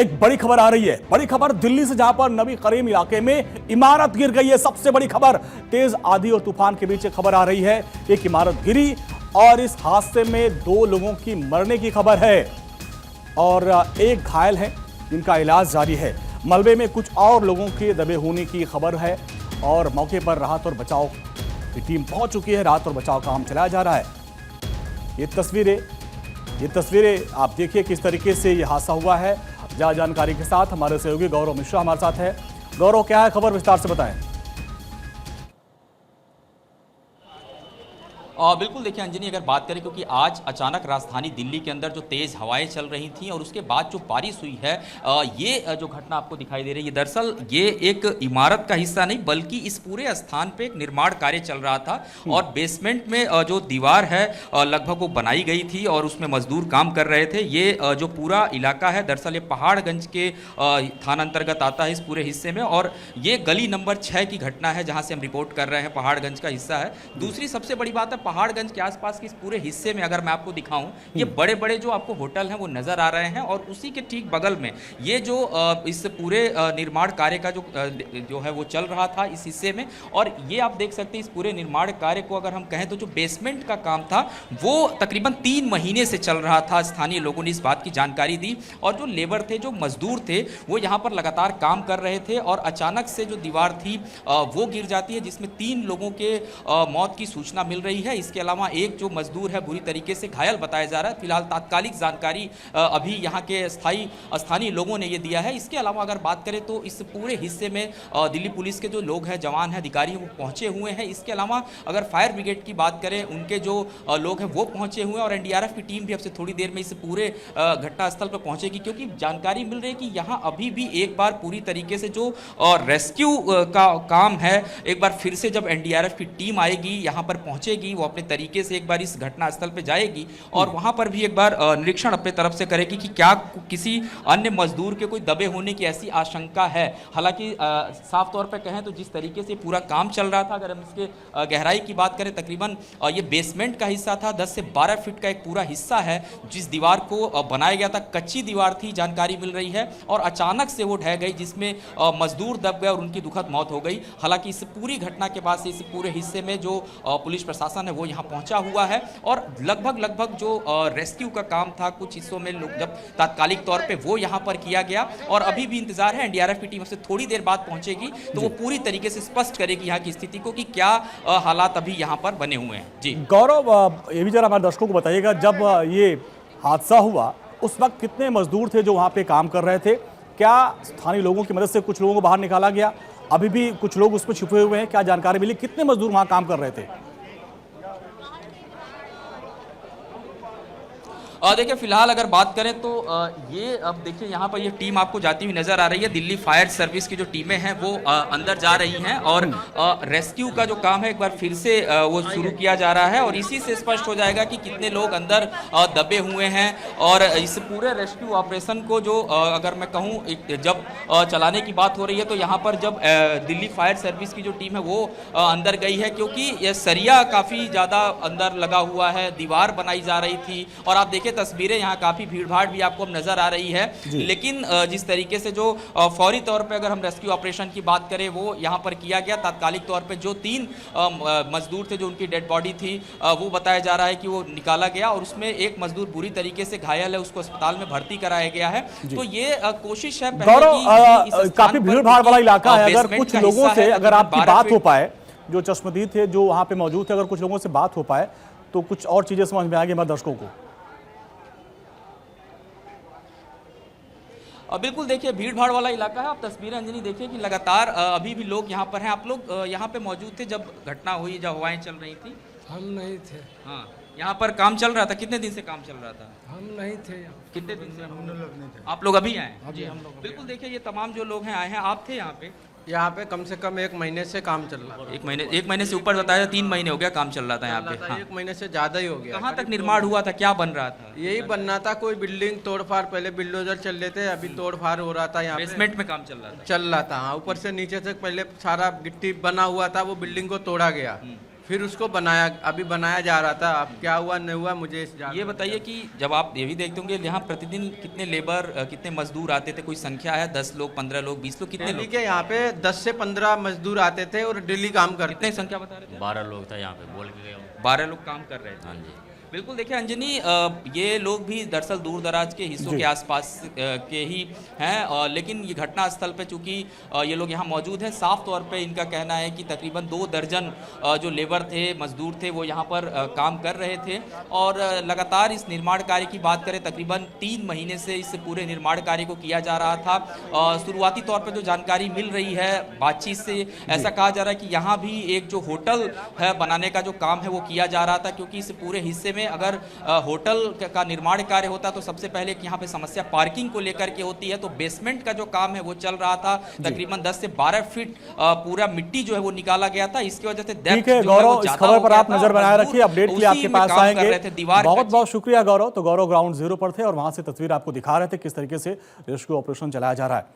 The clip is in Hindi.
एक बड़ी खबर आ रही है, बड़ी खबर दिल्ली से, जहां पर नबी करीम इलाके में इमारत गिर गई है। सबसे बड़ी खबर, तेज आंधी और तूफान के बीच खबर आ रही है, एक इमारत गिरी और इस हादसे में 2 लोगों की मरने की खबर है और एक घायल है जिनका इलाज जारी है। मलबे में कुछ और लोगों के दबे होने की खबर है और मौके पर राहत और बचाव की टीम पहुंच चुकी है। राहत और बचाव काम चलाया जा रहा है। ये तस्वीरें आप देखिए किस तरीके से ये हादसा हुआ है। ज्यादा जानकारी के साथ हमारे सहयोगी गौरव मिश्रा हमारे साथ है। गौरव, क्या है खबर, विस्तार से बताएं। बिल्कुल, देखिए अंजनी, अगर बात करें, क्योंकि आज अचानक राजधानी दिल्ली के अंदर जो तेज़ हवाएं चल रही थीं और उसके बाद जो बारिश हुई है, ये जो घटना आपको दिखाई दे रही है, दरअसल ये एक इमारत का हिस्सा नहीं बल्कि इस पूरे स्थान पे एक निर्माण कार्य चल रहा था और बेसमेंट में जो दीवार है लगभग वो बनाई गई थी और उसमें मजदूर काम कर रहे थे। ये जो पूरा इलाका है, दरअसल ये पहाड़गंज के थाना अंतर्गत आता है इस पूरे हिस्से में, और ये गली नंबर 6 की घटना है जहाँ से हम रिपोर्ट कर रहे हैं, पहाड़गंज का हिस्सा है। दूसरी सबसे बड़ी बात है, पहाड़गंज के आसपास के इस पूरे हिस्से में अगर मैं आपको दिखाऊं, ये बड़े बड़े जो आपको होटल हैं वो नजर आ रहे हैं और उसी के ठीक बगल में ये जो इस पूरे निर्माण कार्य का जो है वो चल रहा था इस हिस्से में। और ये आप देख सकते हैं, इस पूरे निर्माण कार्य को अगर हम कहें तो जो बेसमेंट का काम था वो तकरीबन 3 महीने से चल रहा था। स्थानीय लोगों ने इस बात की जानकारी दी और जो लेबर थे, जो मजदूर थे, वो यहाँ पर लगातार काम कर रहे थे और अचानक से जो दीवार थी वो गिर जाती है, जिसमें 3 लोगों के मौत की सूचना मिल रही है। इसके अलावा एक जो मजदूर है बुरी तरीके से घायल बताया जा रहा है। फिलहाल तात्कालिक जानकारी अभी यहाँ के स्थानीय लोगों ने ये दिया है। इसके अलावा अगर बात करें तो इस पूरे हिस्से में दिल्ली पुलिस के जो लोग हैं, जवान हैं, अधिकारी हैं, वो पहुंचे हुए हैं। इसके अलावा अगर फायर ब्रिगेड की बात करें, उनके जो लोग हैं वो पहुंचे हुए हैं और एनडीआरएफ की टीम भी अब से थोड़ी देर में इस पूरे घटनास्थल पर पहुंचेगी, क्योंकि जानकारी मिल रही है कि यहाँ अभी भी एक बार पूरी तरीके से जो रेस्क्यू का काम है, एक बार फिर से जब एनडीआरएफ की टीम आएगी, यहाँ पर पहुंचेगी, वो अपने तरीके से एक बार इस घटनास्थल पे जाएगी और वहां पर भी एक बार निरीक्षण अपने तरफ से करेगी कि क्या किसी अन्य मजदूर के कोई दबे होने की ऐसी आशंका है। हालांकि साफ तौर पे कहें तो जिस तरीके से पूरा काम चल रहा था, अगर हम इसके गहराई की बात करें, तकरीबन ये बेसमेंट का हिस्सा था, 10 से 12 फीट का एक पूरा हिस्सा है जिस दीवार को बनाया गया था। कच्ची दीवार थी, जानकारी मिल रही है, और अचानक से वो ढह गई, जिसमें मजदूर दब गए और उनकी दुखद मौत हो गई। हालांकि इस पूरी घटना के बाद से इस पूरे हिस्से में जो पुलिस प्रशासन है वो यहाँ पहुंचा हुआ है और लगभग जो रेस्क्यू का काम था, कुछ हिस्सों में लोग जब तात्कालिक तौर पे वो यहाँ पर किया गया और अभी भी इंतजार है, एनडीआरएफ की टीम से थोड़ी देर बाद पहुंचेगी तो वो पूरी तरीके से स्पष्ट करेगी यहाँ की स्थिति को कि क्या हालात अभी यहाँ पर बने हुए हैं। जी गौरव, ये भी जरा हमारे दर्शकों को बताइएगा, जब ये हादसा हुआ उस वक्त कितने मजदूर थे जो वहाँ पे काम कर रहे थे? क्या स्थानीय लोगों की मदद से कुछ लोगों को बाहर निकाला गया? अभी भी कुछ लोग उसमें छुपे हुए हैं, क्या जानकारी मिली? कितने मजदूर वहाँ काम कर रहे थे? देखिए, फिलहाल अगर बात करें तो ये अब देखिए यहाँ पर ये टीम आपको जाती हुई नजर आ रही है। दिल्ली फायर सर्विस की जो टीमें हैं वो अंदर जा रही हैं और रेस्क्यू का जो काम है एक बार फिर से वो शुरू किया जा रहा है और इसी से स्पष्ट हो जाएगा कि कितने लोग अंदर दबे हुए हैं। और इस पूरे रेस्क्यू ऑपरेशन को जो अगर मैं कहूँ जब चलाने की बात हो रही है तो यहाँ पर जब दिल्ली फायर सर्विस की जो टीम है वो अंदर गई है, क्योंकि ये सरिया काफ़ी ज़्यादा अंदर लगा हुआ है, दीवार बनाई जा रही थी और आप देखिए तस्वीरें, यहाँ काफी भीड़ भाड़ भी आपको नजर आ रही है। लेकिन जिस तरीके से जो फौरी तौर पे अगर हम रेस्क्यू ऑपरेशन की बात करें वो यहाँ पर किया गया। तात्कालिक तौर पे जो 3 मजदूर थे जो उनकी डेड बॉडी थी वो बताया जा रहा है कि वो निकाला गया और उसमें एक मजदूर बुरी तरीके से घायल है, उसको अस्पताल में भर्ती कराया गया है। तो ये कोशिश है काफी भीड़ भाड़ वाला इलाका है। अगर कुछ लोगों से अगर आपकी बात हो पाए, जो चश्मदीद थे जो वहाँ पे मौजूद थे, अगर कुछ लोगों से बात हो पाए तो कुछ और चीजें समझ में आएगी हमारे दर्शकों को। बिल्कुल, देखिए भीड़ भाड़ वाला इलाका है। आप तस्वीरें अंजनी देखिए कि लगातार अभी भी लोग यहाँ पर हैं। आप लोग यहाँ पे मौजूद थे जब घटना हुई, जब हवाएं चल रही थी? हम नहीं थे। हाँ, यहाँ पर काम चल रहा था। कितने दिन से काम चल रहा था? हम नहीं थे। कितने दिन से? हम लोग नहीं थे। आप लोग अभी आए? जी, हम लोग बिल्कुल। देखिए ये तमाम जो लोग हैं आए हैं, आप थे यहाँ पे? यहाँ पे कम से कम 1 महीने से काम चल रहा था। 1 महीने से ऊपर बताया, 3 महीने हो गया काम चल रहा था यहाँ पे। हाँ। 1 महीने से ज्यादा ही हो गया। कहाँ तक निर्माण हुआ था, क्या बन रहा था? यही बनना था, कोई बिल्डिंग तोड़फाड़, पहले बिल्डोजर चल रहे थे, अभी तोड़फाड़ हो रहा था। यहाँ बेसमेंट में काम चल रहा था? चल रहा था, हाँ। ऊपर से नीचे से पहले सारा गिट्टी बना हुआ था, वो बिल्डिंग को तोड़ा गया, फिर उसको अभी बनाया जा रहा था। अब क्या हुआ नहीं हुआ मुझे ये बताइए कि जब आप ये भी देखते होंगे यहाँ प्रतिदिन कितने लेबर कितने मजदूर आते थे, कोई संख्या है? 10 लोग, 15 लोग, 20 लोग, कितने दिल्ली लोग? के यहाँ पे 10 से 15 मजदूर आते थे और डेली काम करते कितने संख्या बता रहे थे? 12 लोग था यहाँ पे, बोल के गए वो। 12 लोग काम कर रहे थे। हाँ जी। बिल्कुल, देखिए अंजनी, ये लोग भी दरअसल दूर दराज के हिस्सों के आसपास के ही हैं, लेकिन ये घटना स्थल पे चूंकि ये लोग यहाँ मौजूद हैं, साफ तौर पे इनका कहना है कि तकरीबन 2 दर्जन जो लेबर थे, मजदूर थे, वो यहाँ पर काम कर रहे थे और लगातार इस निर्माण कार्य की बात करें तकरीबन 3 महीने से इस पूरे निर्माण कार्य को किया जा रहा था। शुरुआती तौर पर जो जानकारी मिल रही है बातचीत से, ऐसा कहा जा रहा है कि यहाँ भी एक जो होटल है बनाने का जो काम है वो किया जा रहा था, क्योंकि इस पूरे हिस्से में अगर होटल का निर्माण कार्य होता तो सबसे पहले यहाँ पे समस्या पार्किंग को लेकर के होती है। तो बेसमेंट का जो काम है वो चल रहा था, तकरीबन 10 से 12 फीट पूरा मिट्टी जो है वो निकाला गया था। इसकी वजह से ठीक है गौरव, इस खबर पर आप नजर बनाए रखिए, अपडेट के लिए आपके पास आएंगे। बहुत बहुत शुक्रिया गौरव। तो गौरव ग्राउंड जीरो पर थे और वहां से तस्वीर आपको दिखा रहे थे किस तरीके से रेस्क्यू ऑपरेशन चलाया जा रहा है।